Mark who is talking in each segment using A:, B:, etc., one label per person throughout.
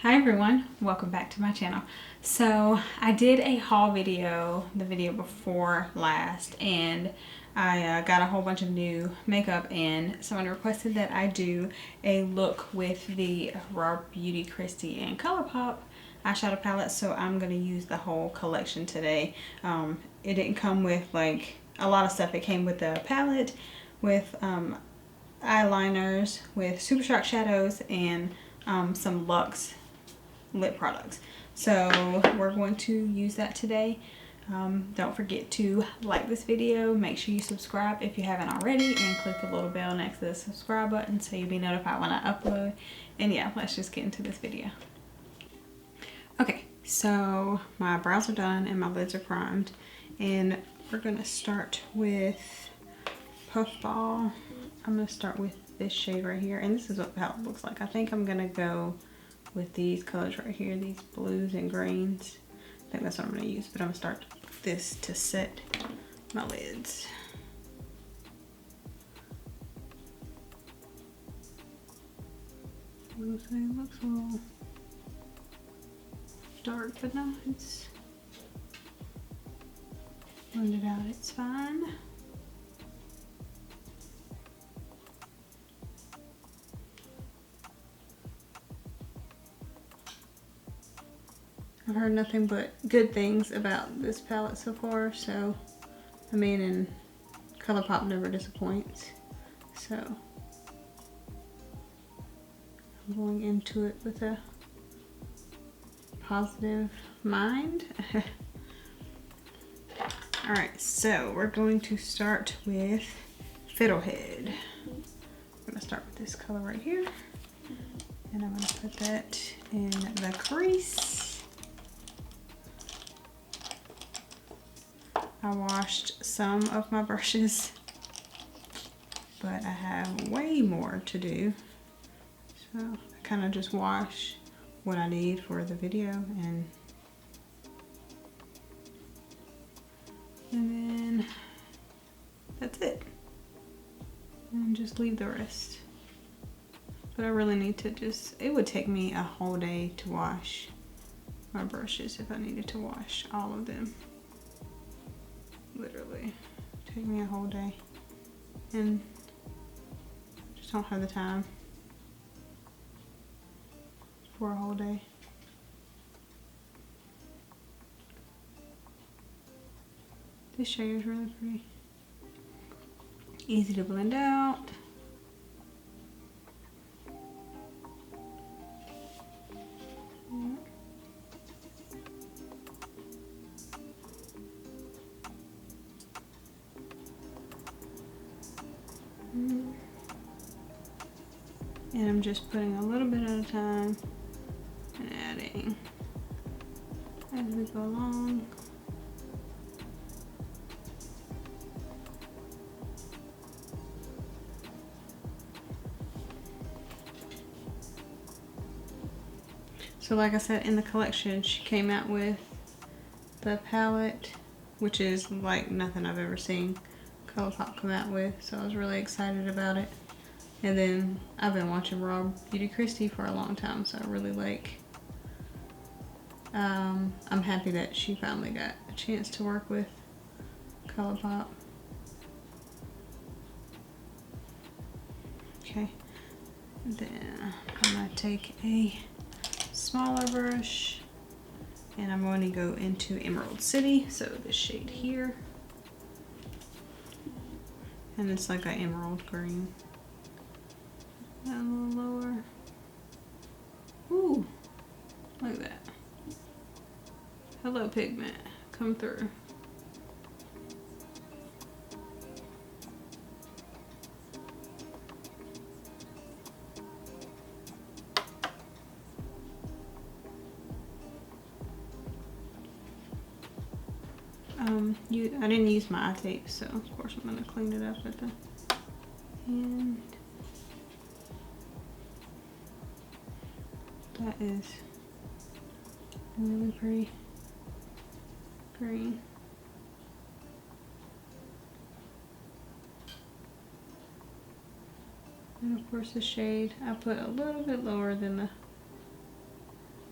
A: Hi everyone, welcome back to my channel. So I did a haul video, the video before last, and I got a whole bunch of new makeup, and someone requested that I do a look with the Raw Beauty Kristi and Colourpop eyeshadow palette, so I'm going to use the whole collection today. It didn't come with like a lot of stuff. It came with the palette, with eyeliners, with Super Shock shadows, and some Luxe lip products. So we're going to use that today. Don't forget to like this video, make sure you subscribe if you haven't already, and click the little bell next to the subscribe button so you'll be notified when I upload. And yeah, let's just get into this video. Okay, so my brows are done and my lids are primed, and we're gonna start with Puffball. I'm gonna start with this shade right here, and this is what the palette looks like. I think I'm gonna go with these colors right here, these blues and greens. I think that's what I'm going to use, but I'm going to start this to set my lids. It looks a little dark, but no, it's blended out, it's fine. I've heard nothing but good things about this palette so far, so I mean, and Colourpop never disappoints, so I'm going into it with a positive mind. Alright, so we're going to start with Fiddlehead. I'm going to start with this color right here, and I'm going to put that in the crease. I washed some of my brushes, but I have way more to do. So I kind of just wash what I need for the video, and then that's it. And just leave the rest. But I really need to it would take me a whole day to wash my brushes if I needed to wash all of them. Literally take me a whole day, and just don't have the time for a whole day. This shade is really pretty, easy to blend out. And I'm just putting a little bit at a time and adding as we go along. So like I said, in the collection, she came out with the palette, which is like nothing I've ever seen Colourpop come out with, so I was really excited about it. And then I've been watching Raw Beauty Kristi for a long time, so I really like, I'm happy that she finally got a chance to work with Colourpop. Okay, then I'm gonna take a smaller brush, and I'm going to go into Emerald City, so this shade here, and it's like an emerald green. A little lower. Ooh, look at that. Hello, pigment, come through. I didn't use my eye tape, so of course I'm gonna clean it up at the end. That is really pretty green. And of course the shade I put a little bit lower than the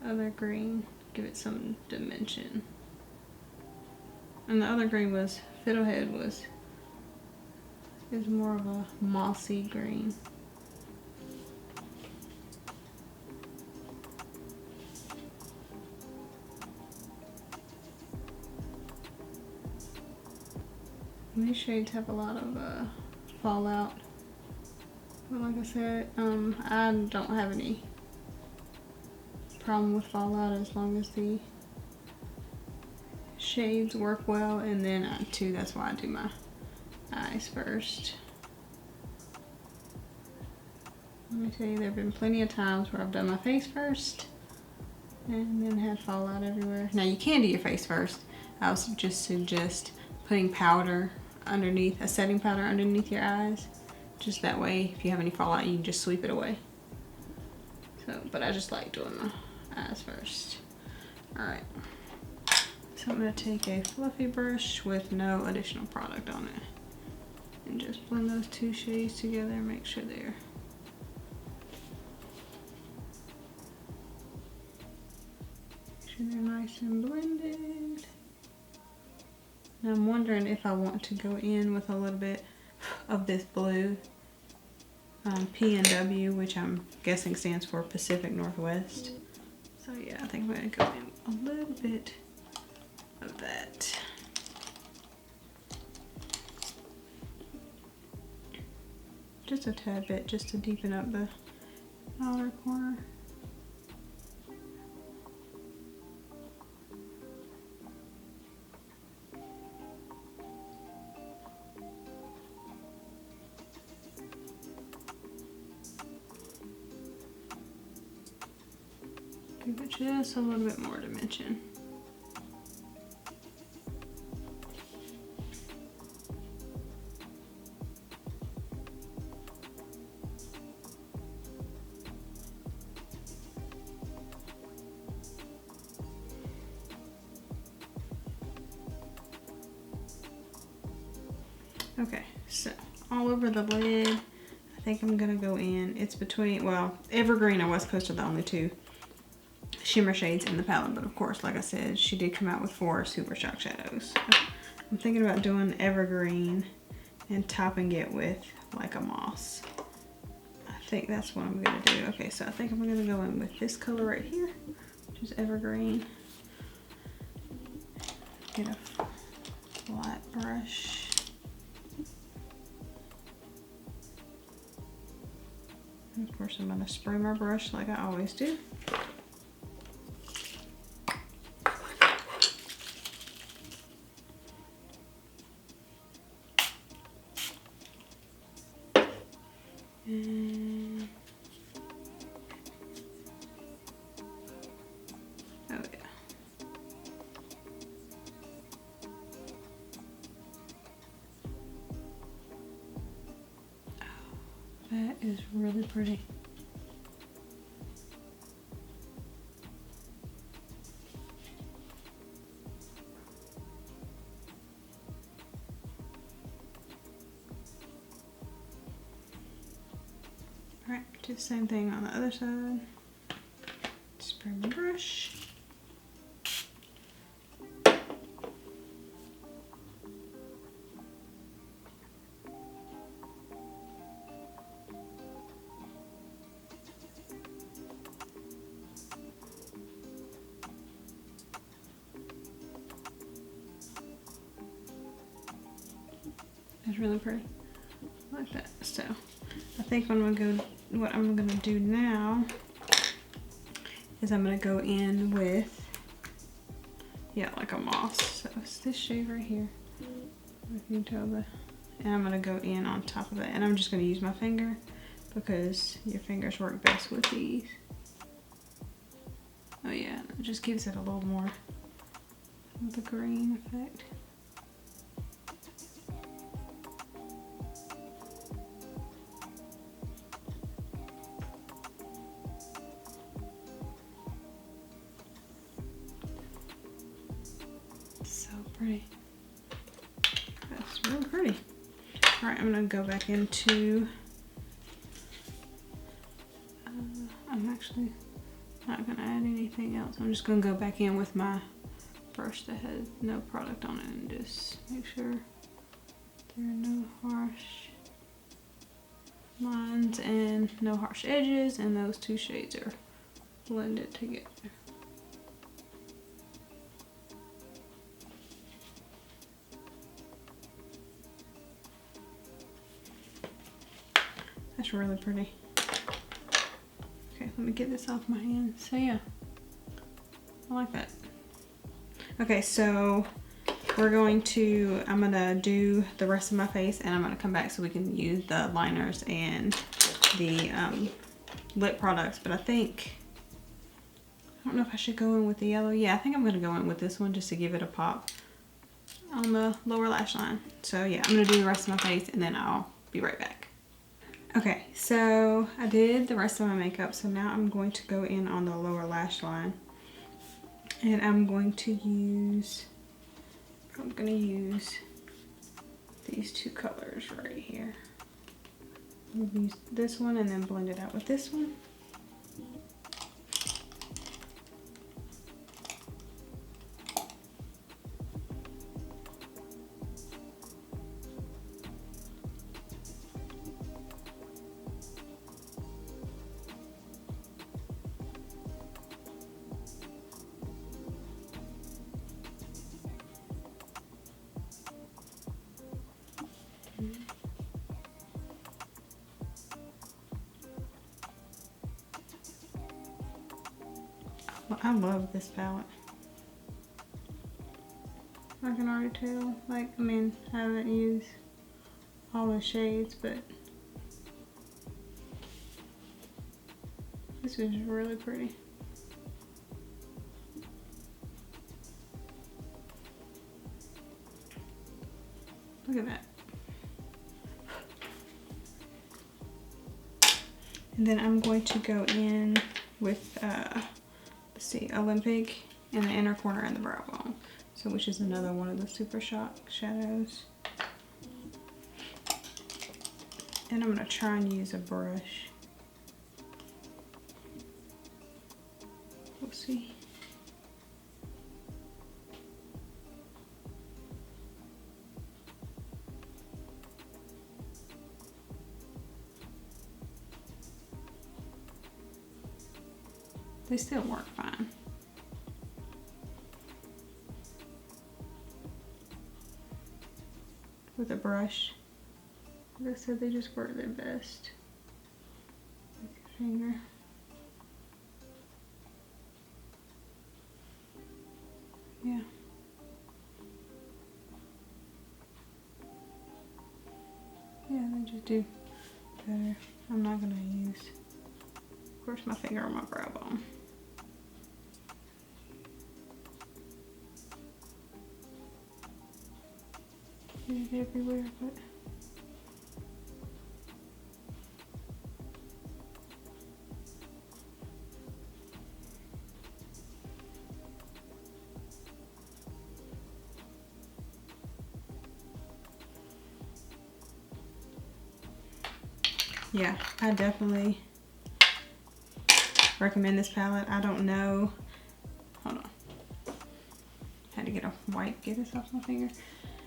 A: other green, give it some dimension. And the other green was, Fiddlehead is more of a mossy green. And these shades have a lot of fallout. But like I said, I don't have any problem with fallout as long as the shades work well. And then too, that's why I do my eyes first. Let me tell you, there have been plenty of times where I've done my face first and then had fallout everywhere. Now you can do your face first. I would just suggest putting powder underneath, a setting powder underneath your eyes. Just that way, if you have any fallout, you can just sweep it away. So, but I just like doing my eyes first. Alright. So I'm going to take a fluffy brush with no additional product on it. And just blend those two shades together and make sure they're nice and blended. Now I'm wondering if I want to go in with a little bit of this blue P&W, which I'm guessing stands for Pacific Northwest. So yeah, I think I'm going to go in a little bit of that. Just a tad bit, just to deepen up the outer corner. Give it just a little bit more dimension. Okay, so all over the lid, I think I'm gonna go in. It's between, well, Evergreen and West Coast are the only two shimmer shades in the palette, but of course, like I said, she did come out with 4 Super Shock shadows. So I'm thinking about doing Evergreen and topping it with like a moss. I think that's what I'm gonna do. Okay, so I think I'm gonna go in with this color right here, which is Evergreen. Get a flat brush. And of course, I'm gonna spray my brush like I always do. And oh yeah. That is really pretty. Alright, do the same thing on the other side. Spray my brush. It's really pretty, like that. So I think what I'm gonna do now is I'm gonna go in with, yeah, like a moss. So it's this shade right here. If you can tell and I'm gonna go in on top of it, and I'm just gonna use my finger because your fingers work best with these. Oh yeah, it just gives it a little more of the green effect. So pretty. That's really pretty. All right, I'm gonna go back into, I'm actually not gonna add anything else. I'm just gonna go back in with my brush that has no product on it and just make sure there are no harsh lines and no harsh edges, and those two shades are blended together. That's really pretty. Okay, let me get this off my hand. So yeah, I like that. Okay, so I'm gonna do the rest of my face, and I'm gonna come back so we can use the liners and the lip products. But I don't know if I should go in with the yellow. Yeah, I think I'm gonna go in with this one just to give it a pop on the lower lash line. So yeah, I'm gonna do the rest of my face and then I'll be right back. Okay, so I did the rest of my makeup, so now I'm going to go in on the lower lash line, and I'm going to use these two colors right here. I'm gonna use this one and then blend it out with this one. I love this palette. I can already tell. Like, I mean, I haven't used all the shades, but this is really pretty. Look at that. And then I'm going to go in with let's see, Olympic in the inner corner and the brow bone. So which is another one of the Super Shock shadows. And I'm gonna try and use a brush. We'll see. They still work fine. With a brush, like I said, they just work their best. With your finger. Yeah. Yeah, they just do better. I'm not gonna use, of course, my finger on my brow bone. Everywhere, but yeah, I definitely recommend this palette. I don't know, hold on, had to get a wipe, get this off my finger.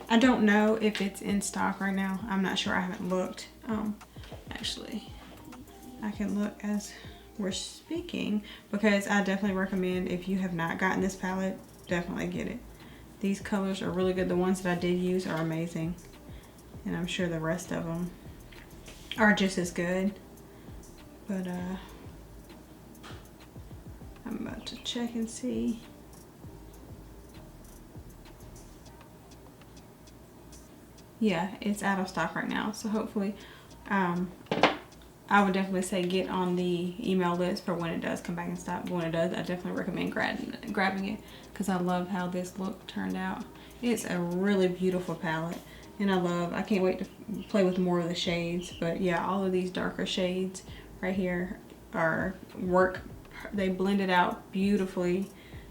A: I don't know if it's in stock right now. I'm not sure, I haven't looked. Actually, I can look as we're speaking, because I definitely recommend, if you have not gotten this palette, definitely get it. These colors are really good. The ones that I did use are amazing, and I'm sure the rest of them are just as good. But I'm about to check and see. Yeah, it's out of stock right now, so hopefully I would definitely say get on the email list for when it does come back in stock. But when it does, I definitely recommend grabbing it, because I love how this look turned out. It's a really beautiful palette, and I can't wait to play with more of the shades. But yeah, all of these darker shades right here they blended out beautifully.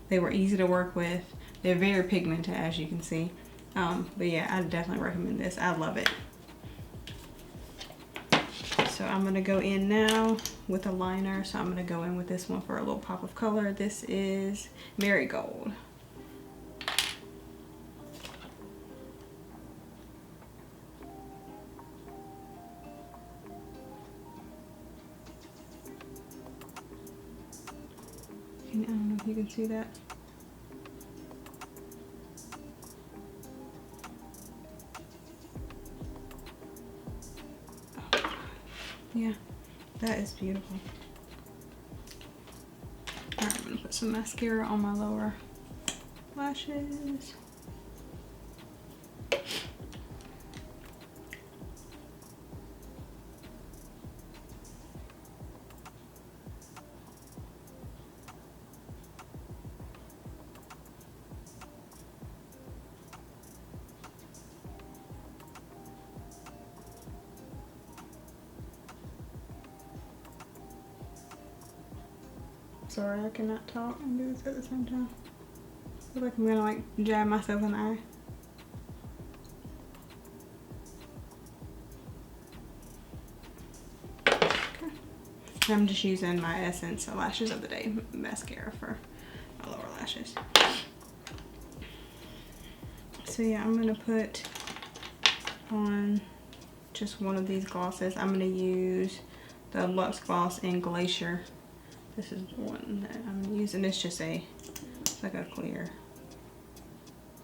A: They were easy to work with. They're very pigmented, as you can see. But yeah, I definitely recommend this. I love it. So So I'm gonna go in now with a liner. So I'm gonna go in with this one for a little pop of color. This is Marigold. I don't know if you can see that. Yeah, that is beautiful. Alright, I'm gonna put some mascara on my lower lashes. Sorry, I cannot talk and do this at the same time. I feel like I'm gonna like jab myself in the eye. Okay. I'm just using my Essence Lashes of the Day mascara for my lower lashes. So yeah, I'm gonna put on just one of these glosses. I'm gonna use the Luxe Gloss in Glacier. This is one that I'm using. It's just it's like a clear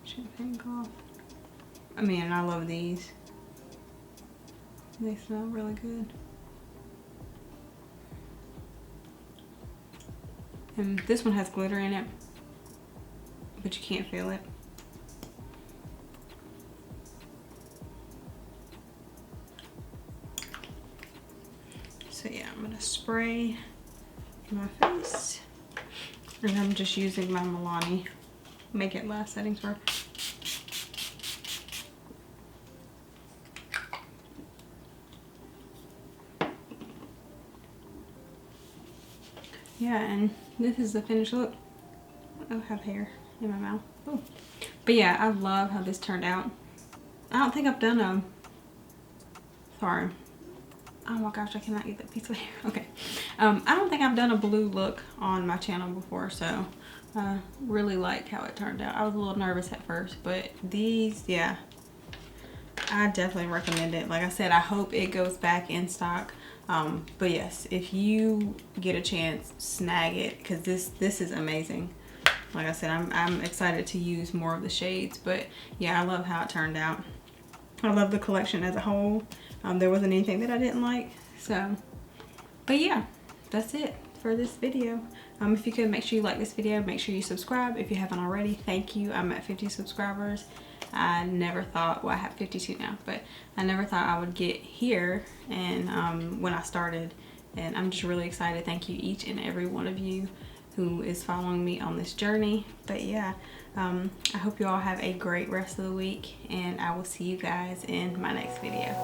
A: champagne gloss. I mean, I love these. They smell really good. And this one has glitter in it, but you can't feel it. So yeah, I'm gonna spray my face, and I'm just using my Milani Make It Last setting spray. Yeah, and this is the finished look. I have hair in my mouth. Ooh. But yeah, I love how this turned out. I don't think I've done a, sorry. Oh my gosh, I cannot get that piece of hair. Okay. I don't think I've done a blue look on my channel before, so I really like how it turned out. I was a little nervous at first, but these, yeah, I definitely recommend it. Like I said, I hope it goes back in stock. But yes, if you get a chance, snag it, because this is amazing. Like I said, I'm excited to use more of the shades, but yeah, I love how it turned out. I love the collection as a whole. There wasn't anything that I didn't like. So, but yeah, that's it for this video. If you could, make sure you like this video. Make sure you subscribe if you haven't already. Thank you. I'm at 50 subscribers. I never thought, well, I have 52 now, but I never thought I would get here, and when I started, and I'm just really excited. Thank you each and every one of you who is following me on this journey. But yeah, I hope you all have a great rest of the week, and I will see you guys in my next video.